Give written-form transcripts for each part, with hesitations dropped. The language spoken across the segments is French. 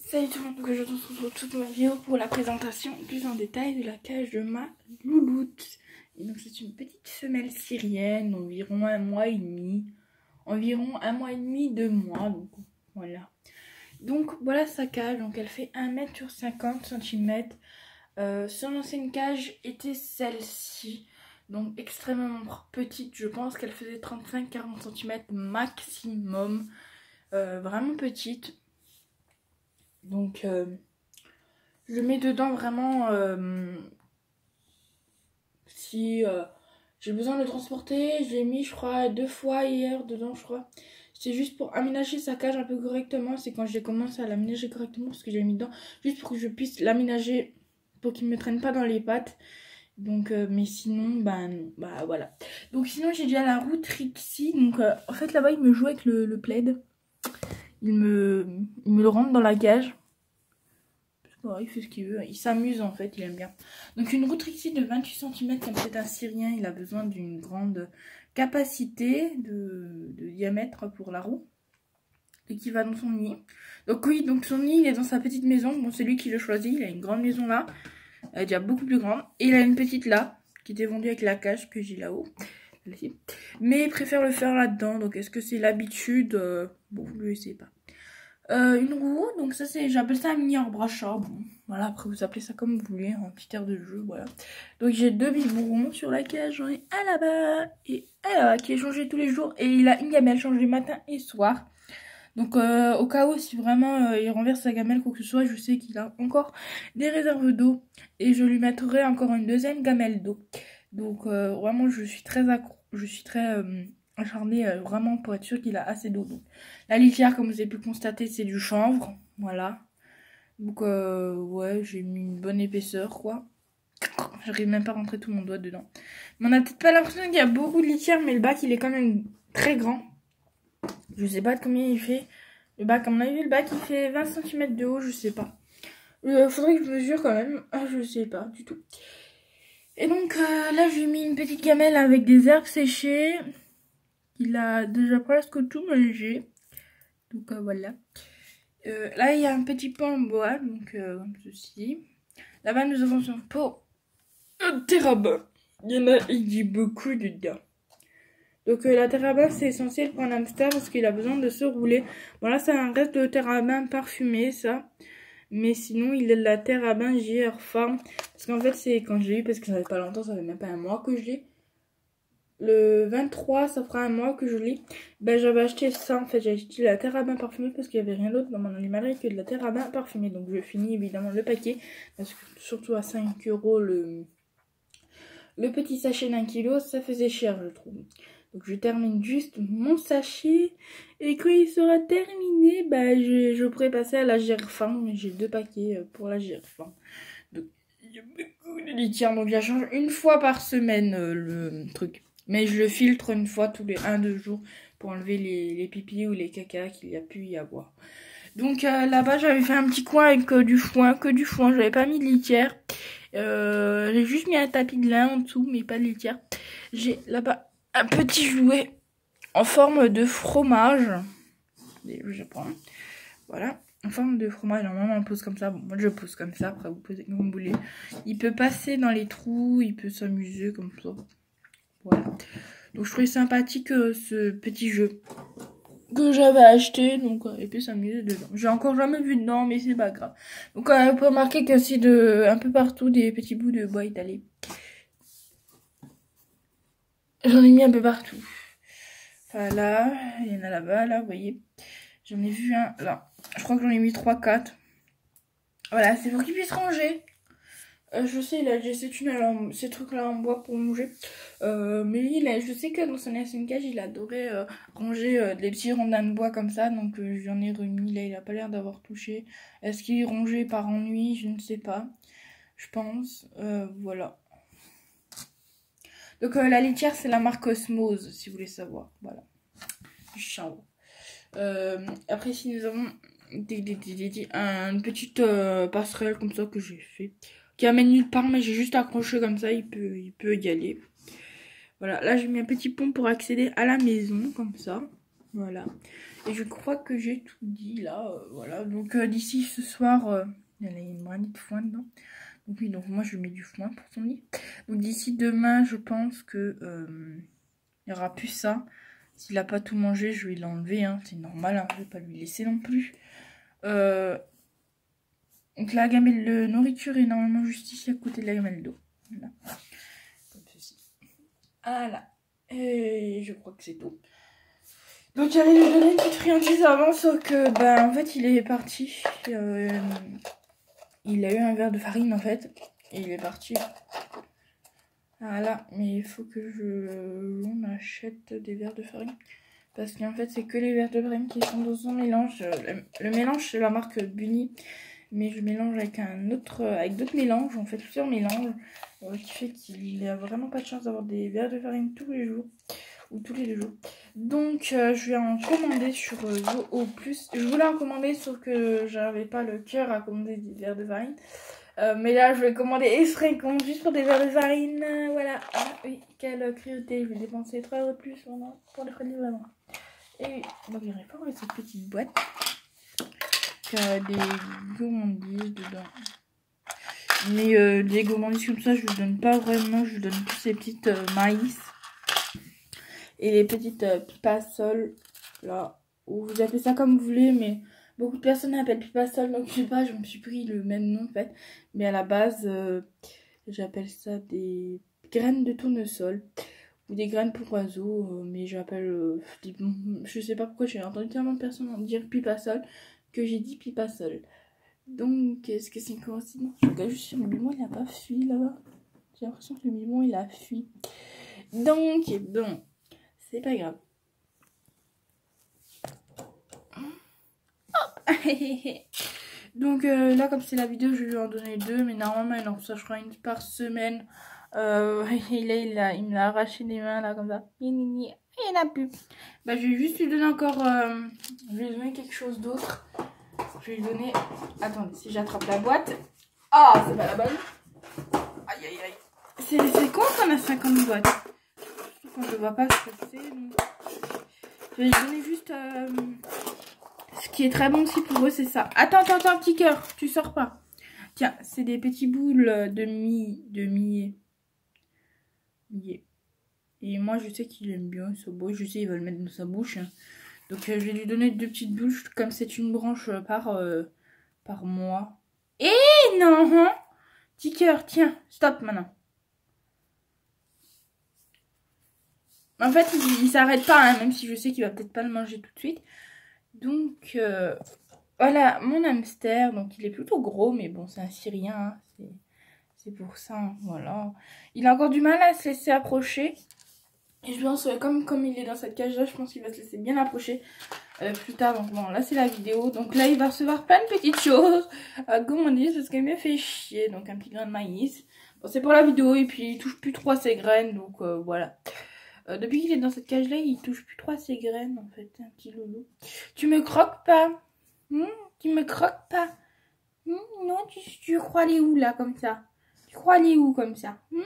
Salut tout le monde, je vous retrouve toute ma vidéo pour la présentation plus en détail de la cage de ma louloute. Et donc c'est une petite femelle syrienne d'environ 1 mois et demi. Environ 1 mois et demi, 2 mois, donc voilà. Donc voilà sa cage, donc elle fait 1 m sur 50 cm. Son ancienne cage était celle-ci. Donc extrêmement petite, je pense qu'elle faisait 35-40 cm maximum. Vraiment petite. Donc je mets dedans vraiment si j'ai besoin de le transporter. Je l'ai mis je crois 2 fois hier dedans je crois. C'est juste pour aménager sa cage un peu correctement. C'est quand j'ai commencé à l'aménager correctement parce que j'ai mis dedans. Juste pour que je puisse l'aménager pour qu'il ne me traîne pas dans les pattes. Donc mais sinon bah non, bah voilà. Donc sinon j'ai déjà la roue Trixie. Donc en fait là-bas il me joue avec le plaid. Il me le rentre dans la cage. Il fait ce qu'il veut, il s'amuse en fait, il aime bien. Donc une roue Trixie de 28 cm, comme c'est un Syrien, il a besoin d'une grande capacité de diamètre pour la roue. Et qui va dans son nid. Donc oui, donc son nid il est dans sa petite maison. Bon, c'est lui qui le choisit, il a une grande maison là. Elle est déjà beaucoup plus grande. Et il a une petite là, qui était vendue avec la cage que j'ai là-haut. Mais il préfère le faire là-dedans. Donc est-ce que c'est l'habitude? Bon, vous le savez pas. Une roue, donc ça c'est, j'appelle ça un mini arbre-à-chat. Bon, voilà, après vous appelez ça comme vous voulez, un petit air de jeu, voilà. Donc j'ai 2 biberons sur la cage, j'en ai un là-bas et un là-bas qui est changé tous les jours. Et il a une gamelle changée matin et soir. Donc au cas où si vraiment il renverse sa gamelle, quoi que ce soit, je sais qu'il a encore des réserves d'eau. Et je lui mettrai encore une deuxième gamelle d'eau. Donc vraiment je suis très accro, je suis très acharnée vraiment pour être sûr qu'il a assez d'eau. La litière, comme vous avez pu constater, c'est du chanvre, voilà. Donc ouais, j'ai mis une bonne épaisseur quoi. J'arrive même pas à rentrer tout mon doigt dedans. Mais on a peut-être pas l'impression qu'il y a beaucoup de litière, mais le bac il est quand même très grand. Je sais pas de combien il fait. Le bac, comme on a vu, le bac il fait 20 cm de haut, je sais pas. Faudrait que je mesure quand même. Ah, je sais pas du tout. Et donc là, j'ai mis une petite gamelle avec des herbes séchées. Il a déjà presque tout mangé. Donc voilà. Là, il y a un petit pot en bois, donc comme ceci. Là-bas, nous avons un pot de terre à bain. Il dit beaucoup dedans. Donc la terre à bain, c'est essentiel pour un hamster parce qu'il a besoin de se rouler. Bon, là, c'est un reste de terre à bain parfumé, ça. Mais sinon, il est de la terre à bain JR Farm. Parce qu'en fait, c'est quand je l'ai eu, parce que ça fait pas longtemps, ça fait même pas 1 mois que je l'ai. Le 23, ça fera 1 mois que je l'ai. Ben, j'avais acheté ça, en fait, j'ai acheté la terre à bain parfumée parce qu'il n'y avait rien d'autre dans mon animalerie que de la terre à bain parfumée. Donc, je finis évidemment le paquet. Parce que surtout à 5 € le petit sachet d'1 kg, ça faisait cher, je trouve. Donc je termine juste mon sachet. Et quand il sera terminé, bah, je pourrai passer à la Gerfin. J'ai 2 paquets pour la Gerfin. Donc il y a beaucoup de litière. Donc je la change une fois par semaine le truc. Mais je le filtre une fois tous les 1-2 jours pour enlever les pipis ou les caca qu'il y a pu y avoir. Donc là-bas j'avais fait un petit coin avec du foin, que du foin. J'avais pas mis de litière. J'ai juste mis un tapis de lin en dessous, mais pas de litière. J'ai là-bas un petit jouet en forme de fromage. Je prends. Voilà, en forme de fromage. Normalement, on pose comme ça. Bon, moi, je pose comme ça. Après, vous posez comme vous voulez. Il peut passer dans les trous. Il peut s'amuser comme ça. Voilà. Donc, je trouvais sympathique ce petit jeu que j'avais acheté. Donc, il peut s'amuser dedans. J'ai encore jamais vu dedans, mais c'est pas grave. Donc, on peut remarquer que c'est un peu partout des petits bouts de bois étalés. J'en ai mis un peu partout. Voilà, il y en a là-bas, là, vous voyez. J'en ai vu un là. Je crois que j'en ai mis 3-4. Voilà, c'est pour qu'il puisse ranger. Je sais, il a ces trucs-là en bois pour manger. Mais je sais que dans son ancienne cage, il adorait ranger des petits rondins de bois comme ça. Donc j'en ai remis. Là, il a pas l'air d'avoir touché. Est-ce qu'il rongeait par ennui? Je ne sais pas. Je pense. Voilà. Donc la litière, c'est la marque Osmose, si vous voulez savoir. Voilà. Du chanvre. Après, si nous avons une petite passerelle comme ça que j'ai fait, qui amène nulle part, mais j'ai juste accroché comme ça, il peut y aller. Voilà, là j'ai mis un petit pont pour accéder à la maison, comme ça. Voilà. Et je crois que j'ai tout dit là. Voilà. Donc d'ici ce soir, il y a une brindille de foin dedans. Donc oui, donc moi je mets du foin pour son lit. Donc d'ici demain, je pense que il n'y aura plus ça. S'il n'a pas tout mangé, je vais l'enlever. Hein. C'est normal, hein. Je vais pas lui laisser non plus. Donc la gamelle de nourriture est normalement juste ici à côté de la gamelle d'eau. Voilà. Comme ceci. Voilà. Et je crois que c'est tout. Donc j'allais lui donner une petite friandise avant, sauf que en fait il est parti. Il a eu un verre de farine en fait. Et il est parti. Voilà, mais il faut que on achète des verres de farine. Parce qu'en fait c'est que les verres de farine qui sont dans son mélange. Le mélange c'est la marque Bunny. Mais je mélange avec d'autres mélanges. On fait plusieurs mélanges. Qui fait qu'il n'a vraiment pas de chance d'avoir des verres de farine tous les jours. Ou tous les 2 jours. Donc je vais en commander sur Zo Plus. Je voulais en commander sauf que j'avais pas le cœur à commander des verres de farine. Mais là je vais commander exprès juste pour des verres de farine. Voilà. Ah oui, quelle cruauté. Je vais dépenser 3 € de plus pour les frais de livraison. Et donc il n'y aurait pas cette petite boîte. Qui a des gourmandises dedans. Mais des gourmandises comme ça je ne donne pas vraiment. Je donne plus ces petites maïs. Et les petites pipasol, là, ou vous appelez ça comme vous voulez, mais beaucoup de personnes appellent pipasol, donc je sais pas, je me suis pris le même nom en fait. Mais à la base, j'appelle ça des graines de tournesol, ou des graines pour oiseaux, mais j'appelle, je sais pas pourquoi j'ai entendu tellement de personnes dire pipasol, que j'ai dit pipasol. Donc, est-ce que c'est une coïncidence? Je regarde juste si le mimon il a pas fui là-bas. J'ai l'impression que le mimon il a fui. Donc, bon. C'est pas grave. Donc là comme c'est la vidéo je vais lui en donner 2. Mais normalement il en reçoit une par semaine. Il me l'a arraché des mains là comme ça. Il n'y en a plus. Je vais juste lui donner encore je vais lui donner quelque chose d'autre. Je vais lui donner. Attendez, si j'attrape la boîte. Ah, c'est pas la bonne. Aïe aïe aïe. C'est con qu'on a 50 boîtes. Quand je vois pas ce que c'est. Je vais lui donner juste ce qui est très bon aussi pour eux, c'est ça. Attends, petit cœur, tu sors pas. Tiens, c'est des petits boules de millet. Et moi, je sais qu'il aime bien ce beau. Je sais, il va le mettre dans sa bouche. Donc, je vais lui donner 2 petites boules, comme c'est une branche par mois. Et non, petit cœur, tiens, stop maintenant. En fait, il s'arrête pas, hein, même si je sais qu'il va peut-être pas le manger tout de suite. Donc, voilà, mon hamster. Donc, il est plutôt gros, mais bon, c'est un Syrien. Hein, c'est pour ça, hein, voilà. Il a encore du mal à se laisser approcher. Et je pense, comme il est dans cette cage-là, je pense qu'il va se laisser bien approcher plus tard. Donc, bon, là, c'est la vidéo. Donc, là, il va recevoir plein de petites choses. Comme on dit, parce qu'il me fait chier. Donc, un petit grain de maïs. Bon, c'est pour la vidéo. Et puis, il touche plus trop à ses graines. Donc, voilà. Depuis qu'il est dans cette cage là, il touche plus trop à ses graines en fait, un petit loulou. Tu me croques pas? Tu me croques pas? Non, tu crois aller où là comme ça? Tu crois aller où comme ça? Hop,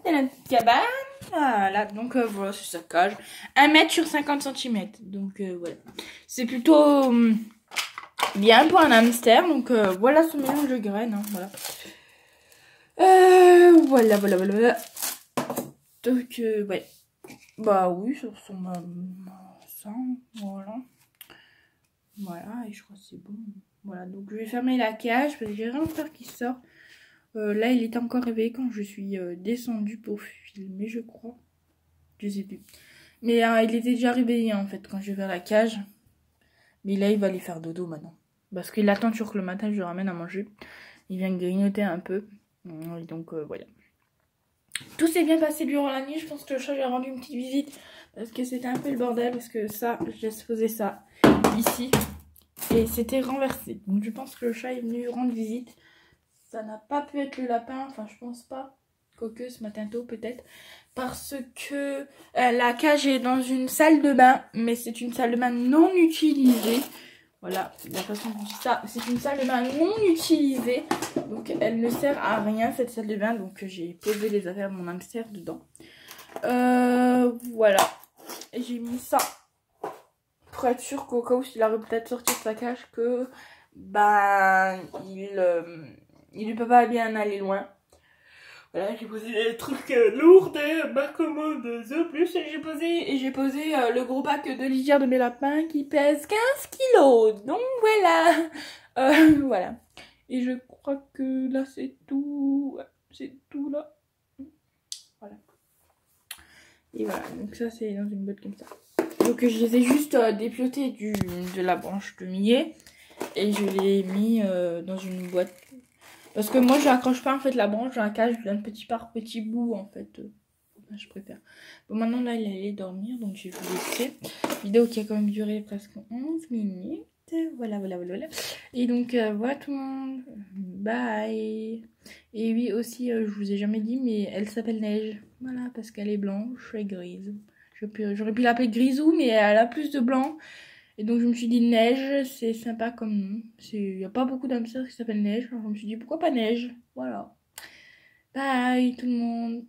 dans la petite cabane. Voilà, donc voilà, c'est sa cage. 1 mètre sur 50 cm. Donc voilà. C'est plutôt bien pour un hamster. Donc voilà son mélange de graines. Hein, voilà. Voilà. Donc, ouais. Bah oui, ça ressemble à ça. Voilà. Voilà, et je crois que c'est bon. Voilà, donc je vais fermer la cage parce que j'ai vraiment peur qu'il sorte. Là, il était encore réveillé quand je suis descendue pour filmer, je crois. Je sais plus. Mais il était déjà réveillé en fait quand j'ai ouvert la cage. Mais là, il va aller faire dodo maintenant. Parce qu'il attend toujours que le matin, je le ramène à manger. Il vient grignoter un peu. Et donc, voilà. Tout s'est bien passé durant la nuit. Je pense que le chat lui a rendu une petite visite. Parce que c'était un peu le bordel. Parce que ça, j'ai posé ça ici. Et c'était renversé. Donc je pense que le chat est venu rendre visite. Ça n'a pas pu être le lapin. Enfin, je pense pas. Quoique ce matin tôt peut-être. Parce que la cage est dans une salle de bain. Mais c'est une salle de bain non utilisée. Voilà, la façon dont je dis ça, c'est une salle de bain non utilisée. Donc elle ne sert à rien cette salle de bain. Donc j'ai posé les affaires de mon hamster dedans. Voilà. j'ai mis ça pour être sûr qu'au cas où il arrive peut-être sortir de sa cage que ben il ne peut pas bien aller loin. Voilà, j'ai posé des trucs lourds de ma commande The Plus et j'ai posé le gros pack de litière de mes lapins qui pèse 15 kilos. Donc voilà. Voilà. Et je crois que là c'est tout. Ouais, c'est tout là. Voilà. Et voilà, donc ça c'est dans une boîte comme ça. Donc je les ai juste dépiotés de la branche de millet et je l'ai mis dans une boîte. Parce que moi je n'accroche pas en fait la branche dans la cage, je donne petit par petit bout en fait. Je préfère. Bon maintenant là il allait dormir donc je vais vous laisser. Vidéo qui a quand même duré presque 11 minutes. Voilà. Et donc voilà tout le monde. Bye. Et oui aussi je vous ai jamais dit mais elle s'appelle Neige. Voilà parce qu'elle est blanche et grise. J'aurais pu l'appeler Grisou mais elle a plus de blanc. Et donc je me suis dit Neige, c'est sympa comme nom. Il n'y a pas beaucoup d'hamsters qui s'appellent Neige. Alors je me suis dit pourquoi pas Neige. Voilà. Bye tout le monde.